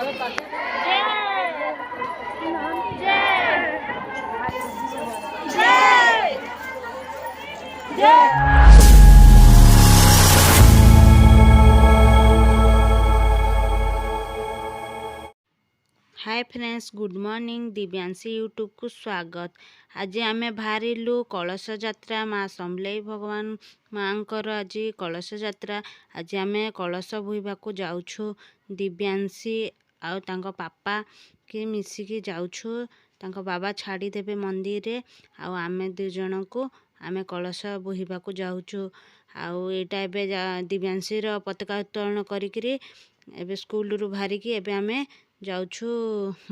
Hi friends, good morning. Divyanshi YouTube को स्वागत। आज आमे बाहरिलु कलश यात्रा माँ समलेई भगवान माँकर आज कलश यात्रा। आज आमे कलश बोहिबा को जाउछु। दिव्यांशी आउ तांको पापा के मिसिकी जाउछु। तांको बाबा छाड़ी देबे मंदिर रे आउ आमे दु जण को आमे कलश बोहिबा को जाउछु। आउ एटा एबे दिव्यांशी रो पताका उत्तोलन करिकरी एबे स्कूल रु बाहरिकी एबे आमे जाउछु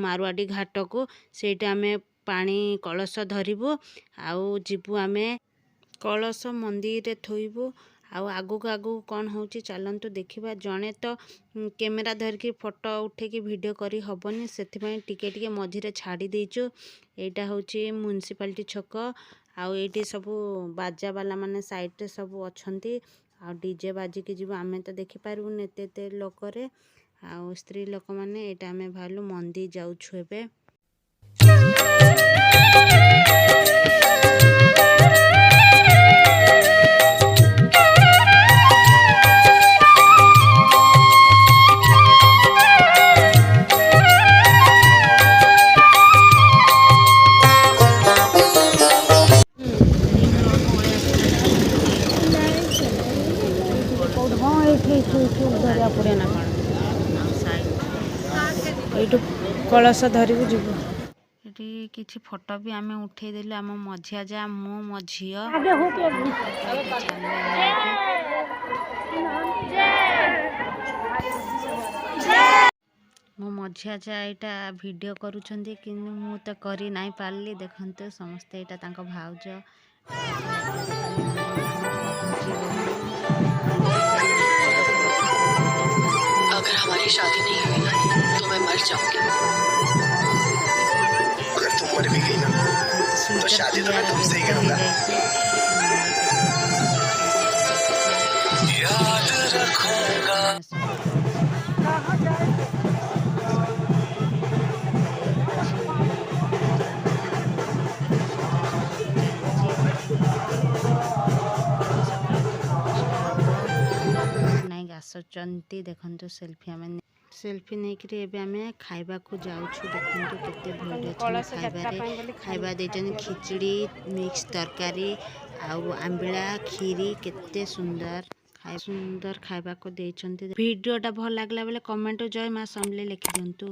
मारवाड़ी घाट को। सेटा आमे पानी कलश धरिबु आउ जिबु आमे कलश मंदिर रे थोइबु। आउ आगु आगु कौन होची चलंतु देखिबा। जणे तो कैमेरा धरकी फोटो उठे की वीडियो करी हबनी, सेति पई टिके टिके मझिरे छाड़ी देइचु। एटा होची म्युनिसिपालिटी छक। आउ एटी सबु बाजा वाला माने साइड रे सबु अछंती। आउ डीजे बाजी के जिबु आमे तो देखि पारबु नेते ते लोक रे। आउ स्त्री लोक माने एटा आमे भालु मंदिर जाउछु एबे। एटू कलश धरिबु जिबु। एटी किछि फोटो भी आमे उठे देलु। आम मझिया जा मो मझियो मो मझिया जा एटा वीडियो करूछंती कि मु तो करी नाइ पारली। देखंतु समस्ते एटा तांको भाउज अगर हमारी शादी नहीं हुई ना तो मैं मर जाऊंगी। अगर तुम मर भी गई ना तो शादी तो मैं तुमसे ही करूंगा। याद रखूंगा। आसुचंती देखंतु सेल्फी नेकरी एबे आमे खाइबा को जाउछु। देखंतु केते भिड़ अछि खाइबा रे। खाइबा देजन खिचड़ी, मिक्स तरकारी आउ आंबिला खीरी केते सुंदर खाइबा को देचंती। वीडियो टा भल लागला बेले कमेंट जय मां समले लिखि दंतु।